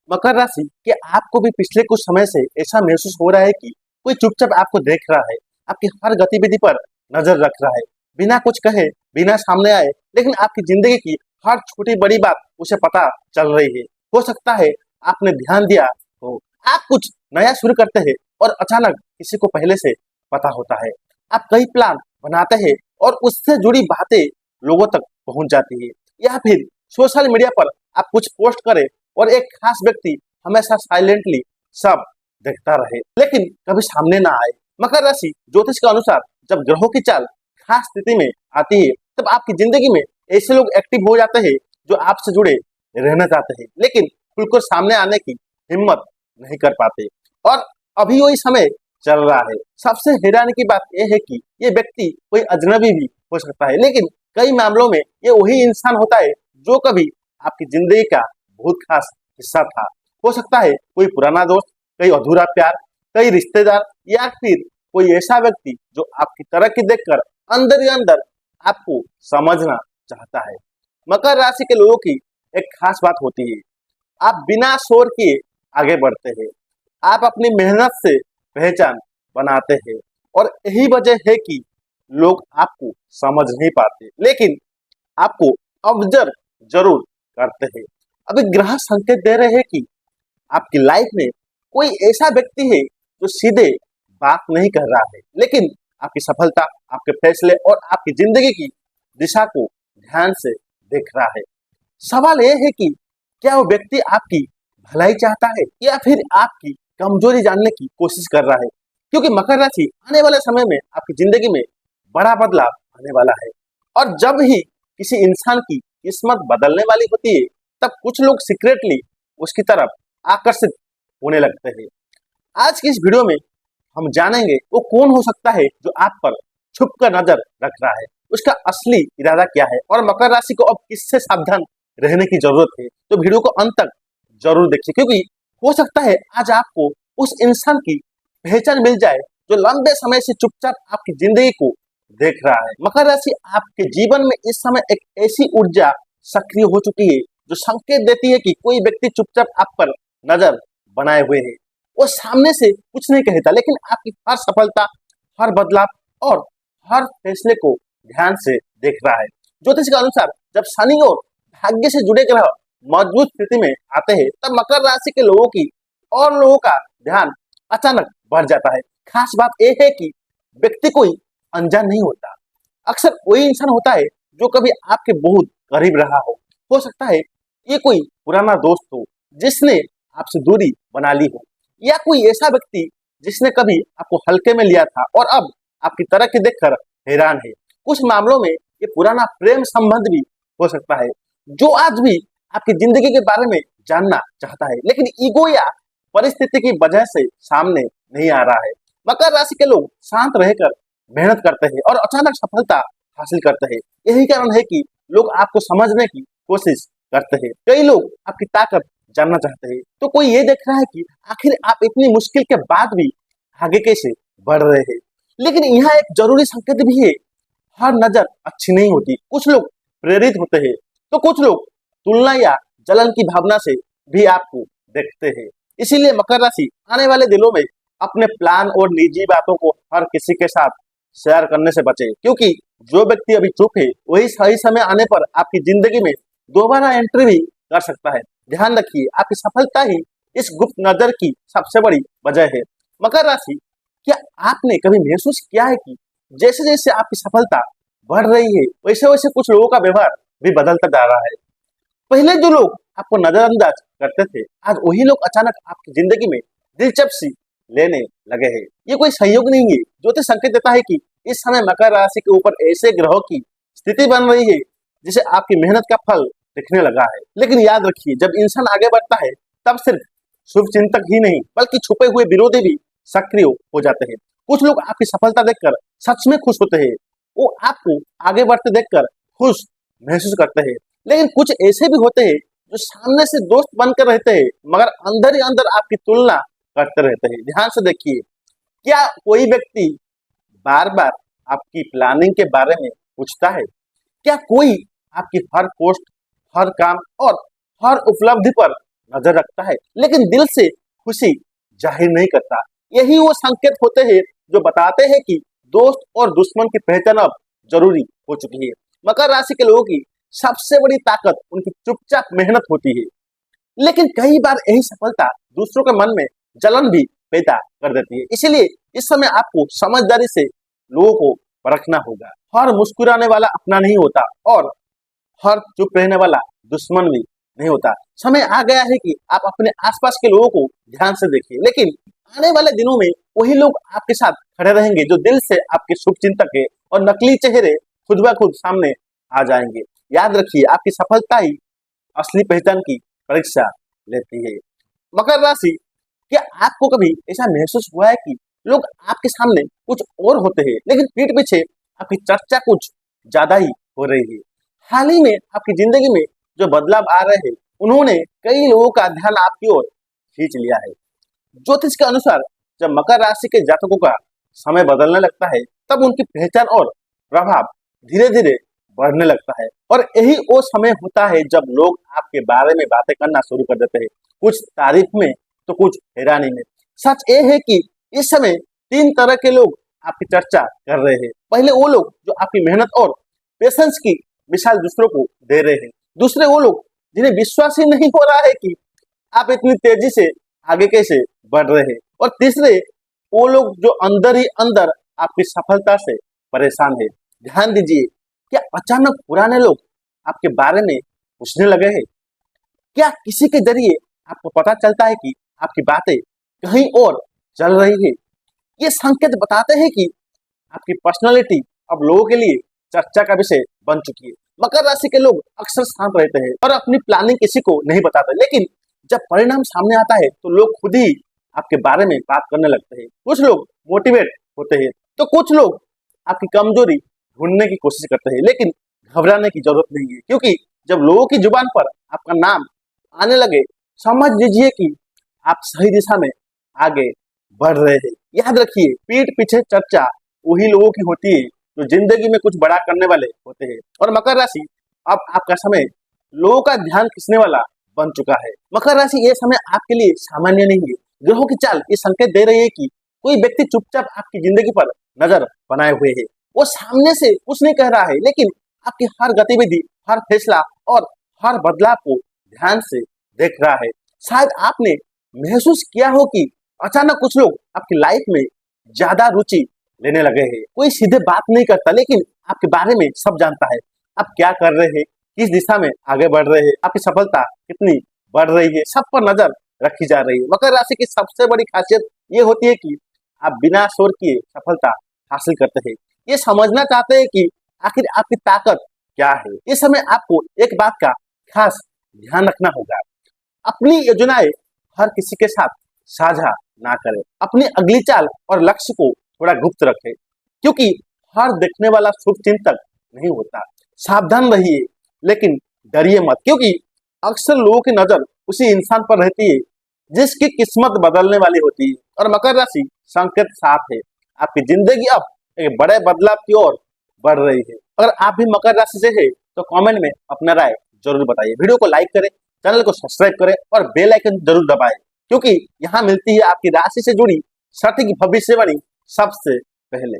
मकर राशि कि आपको भी पिछले कुछ समय से ऐसा महसूस हो रहा है कि कोई चुपचाप आपको देख रहा है, आपकी हर गतिविधि पर नजर रख रहा है, बिना कुछ कहे, बिना सामने आए, लेकिन आपकी जिंदगी की हर छोटी बड़ी बात उसे पता चल रही है। हो सकता है आपने ध्यान दिया हो, आप कुछ नया शुरू करते हैं और अचानक किसी को पहले से पता होता है। आप कई प्लान बनाते हैं और उससे जुड़ी बातें लोगों तक पहुंच जाती है, या फिर सोशल मीडिया पर आप कुछ पोस्ट करें और एक खास व्यक्ति हमेशा साइलेंटली सब देखता रहे, लेकिन कभी सामने ना आए। मकर राशि ज्योतिष के अनुसार जब ग्रहों की चाल खास स्थिति में आती है, तब आपकी जिंदगी में ऐसे लोग एक्टिव हो जाते हैं जो आपसे जुड़े रहना चाहते हैं, लेकिन खुलकर सामने आने की हिम्मत नहीं कर पाते। और अभी वही समय चल रहा है। सबसे हैरानी की बात यह है कि ये व्यक्ति कोई अजनबी भी हो सकता है, लेकिन कई मामलों में ये वही इंसान होता है जो कभी आपकी जिंदगी का बहुत खास हिस्सा था। हो सकता है कोई पुराना दोस्त, कोई अधूरा प्यार, कई रिश्तेदार, या फिर कोई ऐसा व्यक्ति जो आपकी तरक्की देखकर अंदर ही अंदर आपको समझना चाहता है। मकर राशि के लोगों की एक खास बात होती है, आप बिना शोर किए आगे बढ़ते हैं। आप अपनी मेहनत से पहचान बनाते हैं और यही वजह है कि लोग आपको समझ नहीं पाते, लेकिन आपको ऑब्जर्व जरूर करते हैं। अभी ग्रह संकेत दे रहे हैं कि आपकी लाइफ में कोई ऐसा व्यक्ति है जो सीधे बात नहीं कर रहा है, लेकिन आपकी सफलता, आपके फैसले और आपकी जिंदगी की दिशा को ध्यान से देख रहा है। सवाल यह है कि क्या वो व्यक्ति आपकी भलाई चाहता है या फिर आपकी कमजोरी जानने की कोशिश कर रहा है, क्योंकि मकर राशि आने वाले समय में आपकी जिंदगी में बड़ा बदलाव आने वाला है। और जब ही किसी इंसान की किस्मत बदलने वाली होती है, तब कुछ लोग सीक्रेटली उसकी तरफ आकर्षित होने लगते हैं। आज की इस वीडियो में हम जानेंगे वो कौन हो सकता है जो आप पर छुप कर नजर रख रहा है, उसका असली इरादा क्या है और मकर राशि को अब किससे सावधान रहने की जरूरत है। तो वीडियो को अंत तक जरूर देखिए, क्योंकि हो सकता है आज आपको उस इंसान की पहचान मिल जाए जो लंबे समय से चुपचाप आपकी जिंदगी को देख रहा है। मकर राशि आपके जीवन में इस समय एक ऐसी ऊर्जा सक्रिय हो चुकी है जो संकेत देती है कि कोई व्यक्ति चुपचाप आप पर नजर बनाए हुए है। वो सामने से कुछ नहीं कहता, लेकिन आपकी हर सफलता, हर बदलाव और हर फैसले को ध्यान से देख रहा है। ज्योतिष के अनुसार जब शनि और भाग्य से जुड़े ग्रह मजबूत स्थिति में आते हैं, तब मकर राशि के लोगों की और लोगों का ध्यान अचानक बढ़ जाता है। खास बात यह है कि व्यक्ति कोई अनजान नहीं होता, अक्सर वही इंसान होता है जो कभी आपके बहुत करीब रहा हो सकता है ये कोई पुराना दोस्त हो जिसने आपसे दूरी बना ली हो, या कोई ऐसा व्यक्ति जिसने कभी आपको हल्के में लिया था और अब आपकी तरक्की देखकर हैरान है। कुछ मामलों में ये पुराना प्रेम संबंध भी हो सकता है जो आज भी आपकी जिंदगी के बारे में जानना चाहता है, लेकिन ईगो या परिस्थिति की वजह से सामने नहीं आ रहा है। मकर राशि के लोग शांत रहकर मेहनत करते हैं और अचानक सफलता हासिल करते हैं। यही कारण है कि लोग आपको समझने की कोशिश करते हैं। कई लोग आपकी ताकत जानना चाहते हैं, तो कोई ये देख रहा है कि आखिर आप इतनी मुश्किल के बाद भी आगे कैसे बढ़ रहे हैं। लेकिन यहाँ एक जरूरी संकेत भी है, हर नजर अच्छी नहीं होती। कुछ लोग प्रेरित होते हैं तो कुछ लोग तुलना या जलन की भावना से भी आपको देखते हैं। इसीलिए मकर राशि आने वाले दिनों में अपने प्लान और निजी बातों को हर किसी के साथ शेयर करने से बचे, क्योंकि जो व्यक्ति अभी चुप है वही सही समय आने पर आपकी जिंदगी में दोबारा एंट्री भी कर सकता है। ध्यान रखिए, आपकी सफलता ही इस गुप्त नजर की सबसे बड़ी वजह है। मकर राशि, क्या आपने कभी महसूस किया है कि जैसे जैसे आपकी सफलता बढ़ रही है वैसे वैसे कुछ लोगों का व्यवहार भी बदलता जा रहा है। पहले जो लोग आपको नजरअंदाज करते थे, आज वही लोग अचानक आपकी जिंदगी में दिलचस्पी लेने लगे हैं। ये कोई संयोग नहीं है, ज्योतिष संकेत देता है कि इस समय मकर राशि के ऊपर ऐसे ग्रहों की स्थिति बन रही है जिसे आपकी मेहनत का फल दिखने लगा है। लेकिन याद रखिए, जब इंसान आगे बढ़ता है तब सिर्फ शुभ चिंतक ही नहीं बल्कि छुपे हुए विरोधी भी सक्रिय हो जाते हैं। कुछ लोग आपकी सफलता देखकर सच में खुश होते हैं, वो आपको आगे बढ़ते देखकर खुश महसूस करते हैं, लेकिन कुछ ऐसे भी होते हैं जो सामने से दोस्त बनकर रहते हैं मगर अंदर ही अंदर आपकी तुलना करते रहते हैं। ध्यान से देखिए, क्या कोई व्यक्ति बार बार आपकी प्लानिंग के बारे में पूछता है? क्या कोई आपकी हर पोस्ट, हर काम और हर उपलब्धि पर नजर रखता है, लेकिन दिल से खुशी जाहिर नहीं करता। यही वो संकेत होते हैं जो बताते हैं कि दोस्त और दुश्मन की पहचान अब जरूरी हो चुकी है। मकर राशि के लोगों की सबसे बड़ी ताकत उनकी चुपचाप मेहनत होती है, लेकिन कई बार यही सफलता दूसरों के मन में जलन भी पैदा कर देती है। इसीलिए इस समय आपको समझदारी से लोगों को परखना होगा। हर मुस्कुराने वाला अपना नहीं होता और हर चुप रहने वाला दुश्मन भी नहीं होता। समय आ गया है कि आप अपने आसपास के लोगों को ध्यान से देखिए, लेकिन आने वाले दिनों में वही लोग आपके साथ खड़े रहेंगे जो दिल से आपके शुभ चिंतक है, और नकली चेहरे खुद ब खुद सामने आ जाएंगे। याद रखिए, आपकी सफलता ही असली पहचान की परीक्षा लेती है। मकर राशि, क्या आपको कभी ऐसा महसूस हुआ है कि लोग आपके सामने कुछ और होते हैं, लेकिन पीठ पीछे आपकी चर्चा कुछ ज्यादा ही हो रही है? हाल ही में आपकी जिंदगी में जो बदलाव आ रहे हैं, उन्होंने कई लोगों का ध्यान आपकी ओर खींच लिया है। ज्योतिष के अनुसार जब मकर राशि के जातकों का समय बदलने लगता है, तब उनकी पहचान और प्रभाव धीरे धीरे बढ़ने लगता है, और यही वो समय होता है जब लोग आपके बारे में बातें करना शुरू कर देते हैं, कुछ तारीफ में तो कुछ हैरानी में। सच ये है कि इस समय तीन तरह के लोग आपकी चर्चा कर रहे हैं। पहले वो लोग जो आपकी मेहनत और पेशेंस की मिसाल दूसरों को दे रहे हैं। दूसरे वो लोग जिन्हें विश्वास ही नहीं हो रहा है कि आप इतनी तेजी से आगे कैसे बढ़ रहे हैं। और तीसरे वो लोग जो अंदर ही अंदर आपकी सफलता से परेशान है। ध्यान दीजिए, क्या अचानक पुराने लोग आपके बारे में पूछने लगे हैं? क्या किसी के जरिए आपको पता चलता है कि आपकी बातें कहीं और चल रही है? ये संकेत बताते हैं कि आपकी पर्सनालिटी अब लोगों के लिए चर्चा का विषय बन चुकी है। मकर राशि के लोग अक्सर शांत रहते हैं और अपनी प्लानिंग किसी को नहीं बताते, लेकिन जब परिणाम सामने आता है तो लोग खुद ही आपके बारे में बात करने लगते हैं। कुछ लोग मोटिवेट होते हैं तो कुछ लोग आपकी कमजोरी ढूंढने की कोशिश करते हैं, लेकिन घबराने की जरूरत नहीं है, क्योंकि जब लोगों की जुबान पर आपका नाम आने लगे, समझ लीजिए कि आप सही दिशा में आगे बढ़ रहे हैं। याद रखिए, पीठ पीछे चर्चा वही लोगों की होती है जो जिंदगी में कुछ बड़ा करने वाले होते हैं। और मकर राशि, अब आपका समय लोगों का ध्यान खींचने वाला बन चुका है। मकर राशि, ये समय आपके लिए सामान्य नहीं है। ग्रहों की चाल ये संकेत दे रही है कि कोई व्यक्ति चुपचाप आपकी जिंदगी पर नजर बनाए हुए है। वो सामने से कुछ नहीं कह रहा है, लेकिन आपकी हर गतिविधि, हर फैसला और हर बदलाव को ध्यान से देख रहा है। शायद आपने महसूस किया हो कि अचानक कुछ लोग आपकी लाइफ में ज्यादा रुचि लेने लगे हैं। कोई सीधे बात नहीं करता, लेकिन आपके बारे में सब जानता है। आप क्या कर रहे हैं, किस दिशा में आगे बढ़ रहे हैं, आपकी सफलता कितनी बढ़ रही है, सब पर नजर रखी जा रही है। मकर राशि की सबसे बड़ी खासियत ये होती है कि आप बिना शोर किए सफलता हासिल करते हैं। ये समझना चाहते हैं कि आखिर आपकी ताकत क्या है। इस समय आपको एक बात का खास ध्यान रखना होगा, अपनी योजनाएं हर किसी के साथ साझा ना करें। अपनी अगली चाल और लक्ष्य को थोड़ा गुप्त रखें, क्योंकि हर देखने वाला शुभ चिंतक नहीं होता। सावधान रहिए, लेकिन डरिए मत, क्योंकि अक्सर लोगों की नजर उसी इंसान पर रहती है जिसकी किस्मत बदलने वाली होती है। और मकर राशि, संकेत साफ है, आपकी जिंदगी अब एक बड़े बदलाव की ओर बढ़ रही है। अगर आप भी मकर राशि से है तो कमेंट में अपना राय जरूर बताइए। वीडियो को लाइक करें, चैनल को सब्सक्राइब करें और बेल आइकन जरूर दबाएं, क्योंकि यहाँ मिलती है आपकी राशि से जुड़ी सटीक भविष्यवाणी सबसे पहले।